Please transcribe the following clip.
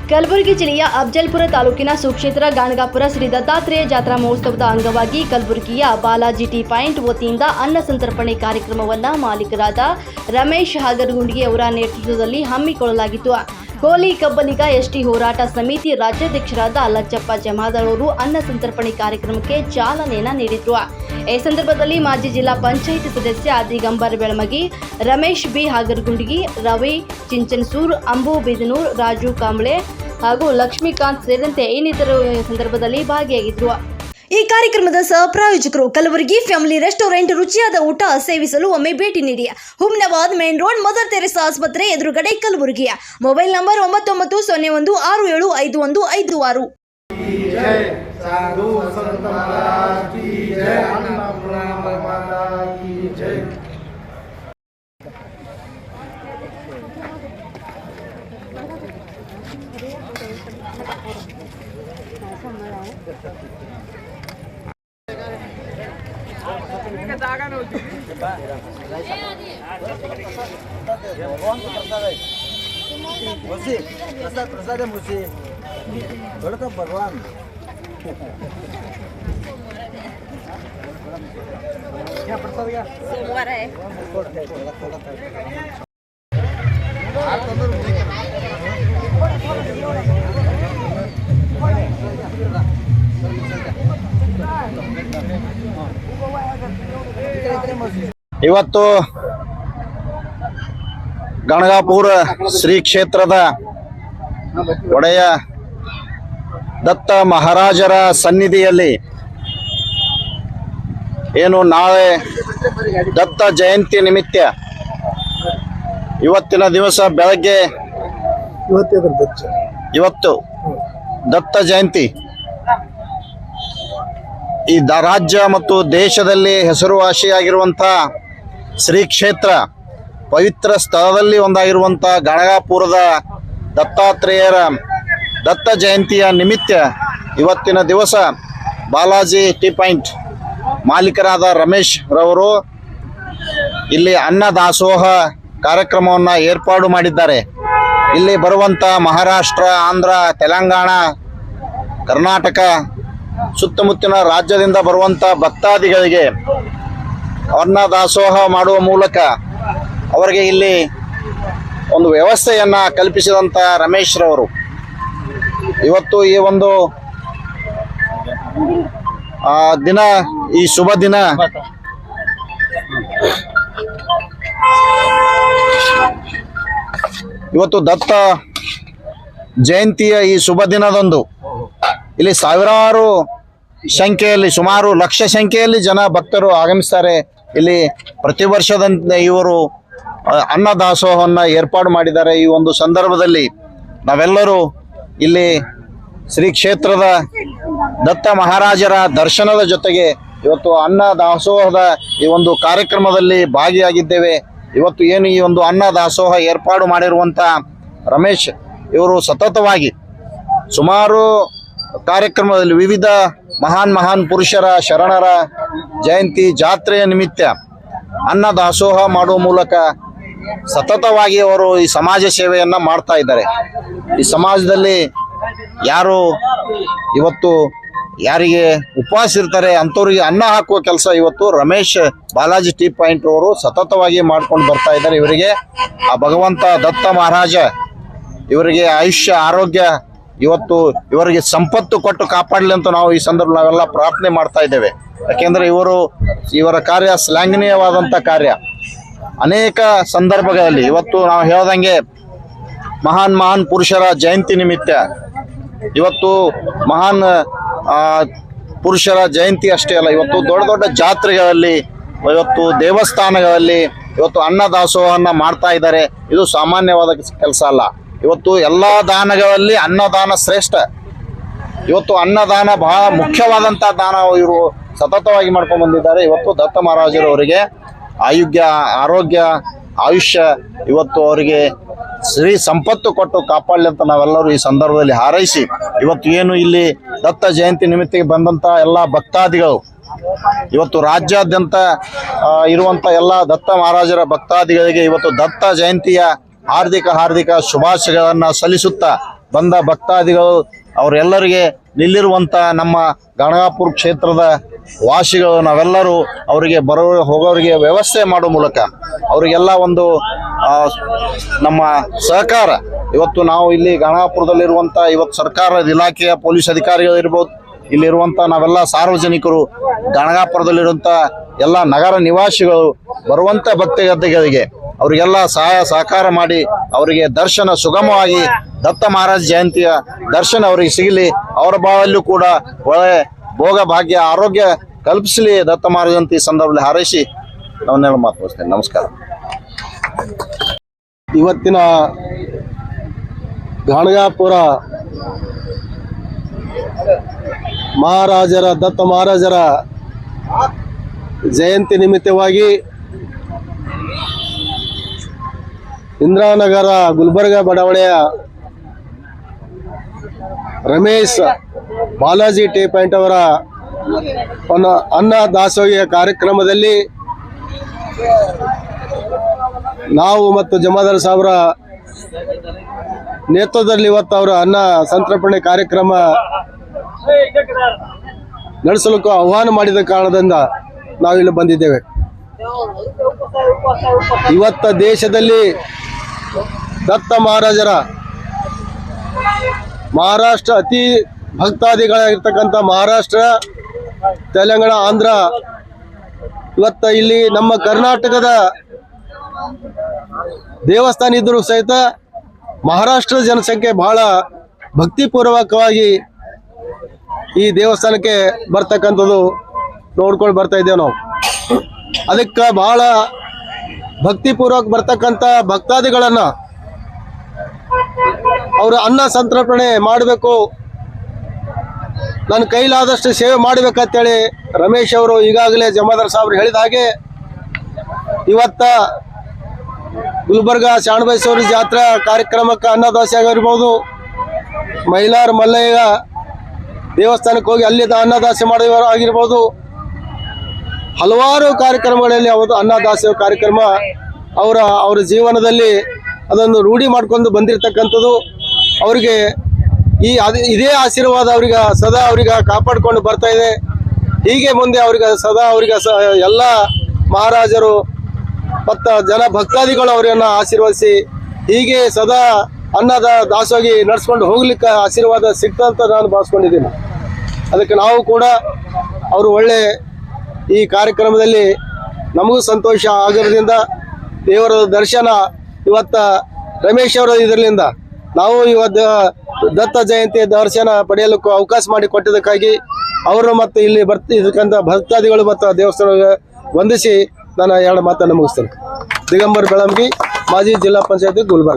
ಕಲಬುರಗಿ ಜಿಲ್ಲೆಯ ಅಫಜಲ್ಪುರ ತಾಲೂಕಿನ ಸುಕ್ಷೇತ್ರ ಗಾಣಗಾಪುರ ಶ್ರೀ ದತ್ತಾತ್ರೇಯ ಜಾತ್ರಾ ಮಹೋತ್ಸವದ ಅಂಗವಾಗಿ ಕಲಬುರಗಿಯ ಬಾಲಾಜಿ ಟೀ ಪಾಯಿಂಟ್ ವತಿಯಿಂದ ಅನ್ನ ಸಂತರ್ಪಣೆ ಕಾರ್ಯಕ್ರಮವನ್ನು ಮಾಲೀಕರಾದ ರಮೇಶ್ ಹಾಗರಗುಂಡಿಗೆ ಅವರ ನೇತೃತ್ವದಲ್ಲಿ ಹಮ್ಮಿಕೊಳ್ಳಲಾಗಿತ್ತು. ಕೋಲಿ ಕಬ್ಬಲಿಗ ಎಸ್ಟಿ ಹೋರಾಟ ಸಮಿತಿ ರಾಜ್ಯಾಧ್ಯಕ್ಷರಾದ ಲಚ್ಚಪ್ಪ ಜಮಾದಾರ್ ಅವರು ಅನ್ನ ಸಂತರ್ಪಣೆ ಕಾರ್ಯಕ್ರಮಕ್ಕೆ ಚಾಲನೆಯನ್ನು ನೀಡಿದರು. ಈ ಸಂದರ್ಭದಲ್ಲಿ ಮಾಜಿ ಜಿಲ್ಲಾ ಪಂಚಾಯಿತಿ ಸದಸ್ಯ ದಿಗಂಬರ್ ಬೆಳಮಗಿ, ರಮೇಶ್ ಬಿ ಹಾಗರಗುಂಡಿಗಿ, ರವಿ ಚಿಂಚನಸೂರ್, ಅಂಬು ಬಿದನೂರ್, ರಾಜು ಕಾಂಬ್ಳೆ ಹಾಗೂ ಲಕ್ಷ್ಮೀಕಾಂತ್ ಸೇರಿದಂತೆ ಇನ್ನಿತರು ಸಂದರ್ಭದಲ್ಲಿ ಭಾಗಿಯಾಗಿದ್ದರು. ಈ ಕಾರ್ಯಕ್ರಮದ ಸಹ ಪ್ರಾಯೋಜಕರು ಕಲಬುರಗಿ ಫ್ಯಾಮಿಲಿ ರೆಸ್ಟೋರೆಂಟ್. ರುಚಿಯಾದ ಊಟ ಸೇವಿಸಲು ಒಮ್ಮೆ ಭೇಟಿ ನೀಡಿ. Humnabad main road, Mother Teresa ಆಸ್ಪತ್ರೆ ಎದುರುಗಡೆ, ಕಲಬುರಗಿ. Mobile number 9901615156. प्रसाद मुझे थोड़ा भगवान क्या प्रसाद क्या सोमवार है ಇವತ್ತು ಗಣಗಾಪುರ ಶ್ರೀ ಕ್ಷೇತ್ರದ ಒಡೆಯ ದತ್ತ ಮಹಾರಾಜರ ಸನ್ನಿಧಿಯಲ್ಲಿ ಏನು ನಾಳೆ ದತ್ತ ಜಯಂತಿ ನಿಮಿತ್ತ ಇವತ್ತಿನ ದಿವಸ ಬೆಳಗ್ಗೆ ಇವತ್ತು ದತ್ತ ಜಯಂತಿ ಈ ರಾಜ್ಯ ಮತ್ತು ದೇಶದಲ್ಲಿ ಹೆಸರುವಾಸಿಯಾಗಿರುವಂಥ ಶ್ರೀ ಕ್ಷೇತ್ರ ಪವಿತ್ರ ಸ್ಥಳದಲ್ಲಿ ಒಂದಾಗಿರುವಂಥ ಗಣಗಾಪುರದ ದತ್ತಾತ್ರೇಯರ ದತ್ತ ಜಯಂತಿಯ ನಿಮಿತ್ತ ಇವತ್ತಿನ ದಿವಸ ಬಾಲಾಜಿ ಟೀ ಪಾಯಿಂಟ್ ಮಾಲೀಕರಾದ ರಮೇಶ್ ರವರು ಇಲ್ಲಿ ಅನ್ನ ದಾಸೋಹ ಕಾರ್ಯಕ್ರಮವನ್ನು ಏರ್ಪಾಡು ಮಾಡಿದ್ದಾರೆ. ಇಲ್ಲಿ ಬರುವಂಥ ಮಹಾರಾಷ್ಟ್ರ, ಆಂಧ್ರ, ತೆಲಂಗಾಣ, ಕರ್ನಾಟಕ ಸುತ್ತಮುತ್ತಲಿನ ರಾಜ್ಯದಿಂದ ಬರುವಂಥ ಭಕ್ತಾದಿಗಳಿಗೆ ಅನ್ನ ದಾಸೋಹ ಮಾಡುವ ಮೂಲಕ ಅವರಿಗೆ ಇಲ್ಲಿ ಒಂದು ವ್ಯವಸ್ಥೆಯನ್ನು ಕಲ್ಪಿಸಿದಂಥ ರಮೇಶ್ ರವರು ಇವತ್ತು ಈ ಒಂದು ದಿನ, ಈ ಶುಭ ದಿನ ಇವತ್ತು ದತ್ತ ಜಯಂತಿಯ ಈ ಶುಭ ದಿನದಂದು ಇಲ್ಲಿ ಸಾವಿರಾರು ಸಂಖ್ಯೆಯಲ್ಲಿ, ಸುಮಾರು ಲಕ್ಷ ಸಂಖ್ಯೆಯಲ್ಲಿ ಜನ ಭಕ್ತರು ಆಗಮಿಸ್ತಾರೆ. ಇಲ್ಲಿ ಪ್ರತಿ ವರ್ಷದಂತೆ ಇವರು ಅನ್ನ ದಾಸೋಹವನ್ನು ಏರ್ಪಾಡು ಮಾಡಿದ್ದಾರೆ. ಈ ಒಂದು ಸಂದರ್ಭದಲ್ಲಿ ನಾವೆಲ್ಲರೂ ಇಲ್ಲಿ ಶ್ರೀ ಕ್ಷೇತ್ರದ ದತ್ತ ಮಹಾರಾಜರ ದರ್ಶನದ ಜೊತೆಗೆ ಇವತ್ತು ಅನ್ನ ದಾಸೋಹದ ಈ ಒಂದು ಕಾರ್ಯಕ್ರಮದಲ್ಲಿ ಭಾಗಿಯಾಗಿದ್ದೇವೆ. ಇವತ್ತು ಏನು ಈ ಒಂದು ಅನ್ನ ದಾಸೋಹ ಏರ್ಪಾಡು ಮಾಡಿರುವಂಥ ರಮೇಶ್ ಇವರು ಸತತವಾಗಿ ಸುಮಾರು ಕಾರ್ಯಕ್ರಮದಲ್ಲಿ ವಿವಿಧ ಮಹಾನ್ ಪುರುಷರ ಶರಣರ ಜಯಂತಿ ಜಾತ್ರೆಯ ನಿಮಿತ್ತ ಅನ್ನ ದಾಸೋಹ ಮಾಡುವ ಮೂಲಕ ಸತತವಾಗಿ ಅವರು ಈ ಸಮಾಜ ಸೇವೆಯನ್ನು ಮಾಡ್ತಾ ಇದ್ದಾರೆ. ಈ ಸಮಾಜದಲ್ಲಿ ಯಾರು ಇವತ್ತು ಯಾರಿಗೆ ಉಪವಾಸ ಇರ್ತಾರೆ ಅಂಥವ್ರಿಗೆ ಅನ್ನ ಹಾಕುವ ಕೆಲಸ ಇವತ್ತು ರಮೇಶ್ ಬಾಲಾಜಿ ಟೀ ಪಾಯಿಂಟ್ ಅವರು ಸತತವಾಗಿ ಮಾಡ್ಕೊಂಡು ಬರ್ತಾ ಇದ್ದಾರೆ. ಇವರಿಗೆ ಆ ಭಗವಂತ ದತ್ತ ಮಹಾರಾಜ ಇವರಿಗೆ ಆಯುಷ್ಯ, ಆರೋಗ್ಯ, ಇವತ್ತು ಇವರಿಗೆ ಸಂಪತ್ತು ಕೊಟ್ಟು ಕಾಪಾಡಲಿ ಅಂತ ನಾವು ಈ ಸಂದರ್ಭ ನಾವೆಲ್ಲ ಪ್ರಾರ್ಥನೆ ಮಾಡ್ತಾ ಇದ್ದೇವೆ. ಯಾಕೆಂದರೆ ಇವರ ಕಾರ್ಯ ಶ್ಲಾಘನೀಯವಾದಂಥ ಕಾರ್ಯ. ಅನೇಕ ಸಂದರ್ಭಗಳಲ್ಲಿ ಇವತ್ತು ನಾವು ಹೇಳ್ದಂಗೆ ಮಹಾನ್ ಪುರುಷರ ಜಯಂತಿ ನಿಮಿತ್ತ ಇವತ್ತು ಮಹಾನ್ ಪುರುಷರ ಜಯಂತಿ ಅಷ್ಟೇ ಅಲ್ಲ, ಇವತ್ತು ದೊಡ್ಡ ಜಾತ್ರೆಗಳಲ್ಲಿ, ಇವತ್ತು ದೇವಸ್ಥಾನಗಳಲ್ಲಿ ಇವತ್ತು ಅನ್ನ ದಾಸೋಹವನ್ನು ಮಾಡ್ತಾ ಇದ್ದಾರೆ. ಇದು ಸಾಮಾನ್ಯವಾದ ಕೆಲಸ ಅಲ್ಲ. ಇವತ್ತು ಎಲ್ಲ ದಾನಗಳಲ್ಲಿ ಅನ್ನದಾನ ಶ್ರೇಷ್ಠ. ಇವತ್ತು ಅನ್ನದಾನ ಬಹಳ ಮುಖ್ಯವಾದಂಥ ದಾನ ಇವರು ಸತತವಾಗಿ ಮಾಡ್ಕೊಂಡು ಬಂದಿದ್ದಾರೆ. ಇವತ್ತು ದತ್ತ ಮಹಾರಾಜರವರಿಗೆ ಆರೋಗ್ಯ, ಆಯುಷ್ಯ, ಇವತ್ತು ಅವರಿಗೆ ಶ್ರೀ ಸಂಪತ್ತು ಕೊಟ್ಟು ಕಾಪಾಡಲಿ ಅಂತ ನಾವೆಲ್ಲರೂ ಈ ಸಂದರ್ಭದಲ್ಲಿ ಹಾರೈಸಿ, ಇವತ್ತು ಏನು ಇಲ್ಲಿ ದತ್ತ ಜಯಂತಿ ನಿಮಿತ್ತಿಗೆ ಬಂದಂಥ ಎಲ್ಲ ಭಕ್ತಾದಿಗಳು, ಇವತ್ತು ರಾಜ್ಯಾದ್ಯಂತ ಇರುವಂಥ ಎಲ್ಲ ದತ್ತ ಮಹಾರಾಜರ ಭಕ್ತಾದಿಗಳಿಗೆ ಇವತ್ತು ದತ್ತ ಜಯಂತಿಯ ಹಾರ್ದಿಕ ಶುಭಾಶಯಗಳನ್ನು ಸಲ್ಲಿಸುತ್ತಾ ಬಂದ ಭಕ್ತಾದಿಗಳು ಅವರೆಲ್ಲರಿಗೆ ಇಲ್ಲಿರುವಂಥ ನಮ್ಮ ಗಣಗಾಪುರ ಕ್ಷೇತ್ರದ ವಾಸಿಗಳು ನಾವೆಲ್ಲರೂ ಅವರಿಗೆ ಹೋಗೋರಿಗೆ ವ್ಯವಸ್ಥೆ ಮಾಡೋ ಮೂಲಕ ಅವರಿಗೆಲ್ಲ ಒಂದು ನಮ್ಮ ಸಹಕಾರ ಇವತ್ತು ನಾವು ಇಲ್ಲಿ ಗಣಗಾಪುರದಲ್ಲಿರುವಂಥ ಇವತ್ತು ಸರ್ಕಾರದ ಇಲಾಖೆಯ ಪೊಲೀಸ್ ಅಧಿಕಾರಿಗಳಿರ್ಬೋದು, ಇಲ್ಲಿರುವಂಥ ನಾವೆಲ್ಲ ಸಾರ್ವಜನಿಕರು, ಗಣಗಾಪುರದಲ್ಲಿರುವಂಥ ಎಲ್ಲ ನಗರ ನಿವಾಸಿಗಳು ಬರುವಂಥ ಭಕ್ತಗತಿಗಳಿಗೆ ಅವರಿಗೆಲ್ಲ ಸಹಾಯ ಸಹಕಾರ ಮಾಡಿ ಅವರಿಗೆ ದರ್ಶನ ಸುಗಮವಾಗಿ ದತ್ತ ಮಹಾರಾಜ ಜಯಂತಿಯ ದರ್ಶನ ಅವರಿಗೆ ಸಿಗಲಿ, ಅವರ ಬಾಳಲ್ಲೂ ಕೂಡ ಒಳ್ಳೆ ಭೋಗ ಭಾಗ್ಯ ಆರೋಗ್ಯ ಕಲ್ಪಿಸಲಿ ದತ್ತ ಮಹಾರಾಜ ಜಯಂತಿ ಸಂದರ್ಭದಲ್ಲಿ ಹಾರೈಸಿ ನಾವನ್ನೆಲ್ಲ ಮಾತುಸ್ತೇನೆ. ನಮಸ್ಕಾರ. ಇವತ್ತಿನ ಗಣಗಾಪುರ ಮಹಾರಾಜರ ದತ್ತ ಮಹಾರಾಜರ ಜಯಂತಿ ನಿಮಿತ್ತವಾಗಿ ಇಂದಿರಾನಗರ ಗುಲ್ಬರ್ಗ ಬಡಾವಣೆಯ ರಮೇಶ್ ಬಾಲಾಜಿ ಟೀ ಪಾಯಿಂಟ್ ಅವರ ಅನ್ನ ದಾಸೋಹಿಯ ಕಾರ್ಯಕ್ರಮದಲ್ಲಿ ನಾವು ಮತ್ತು ಜಮಾದಾರ್ ಸಾಹೇಬರ ನೇತೃತ್ವದಲ್ಲಿ ಇವತ್ತು ಅವರ ಅನ್ನ ಸಂತರ್ಪಣೆ ಕಾರ್ಯಕ್ರಮ ನಡೆಸಲು ಆಹ್ವಾನ ಮಾಡಿದ ಕಾರಣದಿಂದ ನಾವಿಲ್ಲಿ ಬಂದಿದ್ದೇವೆ. ಇವತ್ತ ದೇಶದಲ್ಲಿ ದತ್ತ ಮಹಾರಾಜರ ಮಹಾರಾಷ್ಟ್ರ ಅತಿ ಭಕ್ತಾದಿಗಳಾಗಿರ್ತಕ್ಕಂಥ ಮಹಾರಾಷ್ಟ್ರ, ತೆಲಂಗಾಣ, ಆಂಧ್ರ, ಇವತ್ತ ಇಲ್ಲಿ ನಮ್ಮ ಕರ್ನಾಟಕದ ದೇವಸ್ಥಾನ ಇದ್ದರೂ ಸಹಿತ ಮಹಾರಾಷ್ಟ್ರದ ಜನಸಂಖ್ಯೆ ಬಹಳ ಭಕ್ತಿಪೂರ್ವಕವಾಗಿ ಈ ದೇವಸ್ಥಾನಕ್ಕೆ ಬರ್ತಕ್ಕಂಥದ್ದು ನೋಡ್ಕೊಂಡು ಬರ್ತಾ ಇದ್ದೇವೆ ನಾವು. ಅದಕ್ಕೆ ಬಹಳ ಭಕ್ತಿಪೂರ್ವಕ ಬರ್ತಕ್ಕಂಥ ಭಕ್ತಾದಿಗಳನ್ನು ಅವರು ಅನ್ನ ಸಂತರ್ಪಣೆ ಮಾಡಬೇಕು, ನನ್ನ ಕೈಲಾದಷ್ಟು ಸೇವೆ ಮಾಡಬೇಕಂತೇಳಿ ರಮೇಶ್ ಅವರು ಈಗಾಗಲೇ ಜಮಾದಾರ್ ಸಾಹೇಬ್ರು ಹೇಳಿದ ಹಾಗೆ ಇವತ್ತ ಗುಲ್ಬರ್ಗ ಶಾಣಬೈಸೂರು ಜಾತ್ರಾ ಕಾರ್ಯಕ್ರಮಕ್ಕೆ ಅನ್ನದಾಸೆ ಆಗಿರ್ಬೋದು, ಮೈಲಾರ ಮಲ್ಲಯ್ಯ ದೇವಸ್ಥಾನಕ್ಕೆ ಹೋಗಿ ಅಲ್ಲಿ ಅನ್ನದಾಸೆ ಮಾಡೋರು ಆಗಿರ್ಬೋದು, ಹಲವಾರು ಕಾರ್ಯಕ್ರಮಗಳಲ್ಲಿ ಅವತ್ತು ಅನ್ನದಾಸೆ ಕಾರ್ಯಕ್ರಮ ಅವರ ಜೀವನದಲ್ಲಿ ಅದನ್ನು ರೂಢಿ ಮಾಡ್ಕೊಂಡು ಬಂದಿರತಕ್ಕಂಥದ್ದು. ಅವರಿಗೆ ಇದೇ ಆಶೀರ್ವಾದ ಅವ್ರಿಗೆ ಸದಾ ಅವ್ರಿಗೆ ಕಾಪಾಡಿಕೊಂಡು ಬರ್ತಾ ಇದೆ. ಹೀಗೆ ಮುಂದೆ ಅವ್ರಿಗೆ ಸದಾ ಅವ್ರಿಗೆ ಎಲ್ಲ ಮಹಾರಾಜರು ಮತ್ತು ಜನ ಭಕ್ತಾದಿಗಳು ಅವರನ್ನು ಆಶೀರ್ವದಿಸಿ ಹೀಗೆ ಸದಾ ಅನ್ನದ ದಾಸೋಗಿ ನಡೆಸ್ಕೊಂಡು ಹೋಗ್ಲಿಕ್ಕೆ ಆಶೀರ್ವಾದ ಸಿಗ್ತಂತ ನಾನು ಭಾವಿಸ್ಕೊಂಡಿದ್ದೀನಿ. ಅದಕ್ಕೆ ನಾವು ಕೂಡ ಅವರು ಒಳ್ಳೆ ಈ ಕಾರ್ಯಕ್ರಮದಲ್ಲಿ ನಮಗೂ ಸಂತೋಷ ಆಗಿರೋದ್ರಿಂದ ದೇವರ ದರ್ಶನ ಇವತ್ತ ರಮೇಶ್ ಅವರ ಇದರಿಂದ ನಾವು ಇವತ್ತು ದತ್ತ ಜಯಂತಿ ದರ್ಶನ ಪಡೆಯಲು ಅವಕಾಶ ಮಾಡಿ ಕೊಟ್ಟಿದ್ದಕ್ಕಾಗಿ ಅವರು ಮತ್ತು ಇಲ್ಲಿ ಬರ್ತಿರ್ತಕ್ಕಂಥ ಭಕ್ತಾದಿಗಳು ಮತ್ತು ದೇವಸ್ಥಾನ ವಂದಿಸಿ ನಾನು ಎರಡು ಮಾತನ್ನು ಮುಗಿಸ್ತೇನೆ. ದಿಗಂಬರ್ ಬೆಳಂಗಿ, ಮಾಜಿ ಜಿಲ್ಲಾ ಪಂಚಾಯತಿ ಗುಲ್ಬರ್ಗ.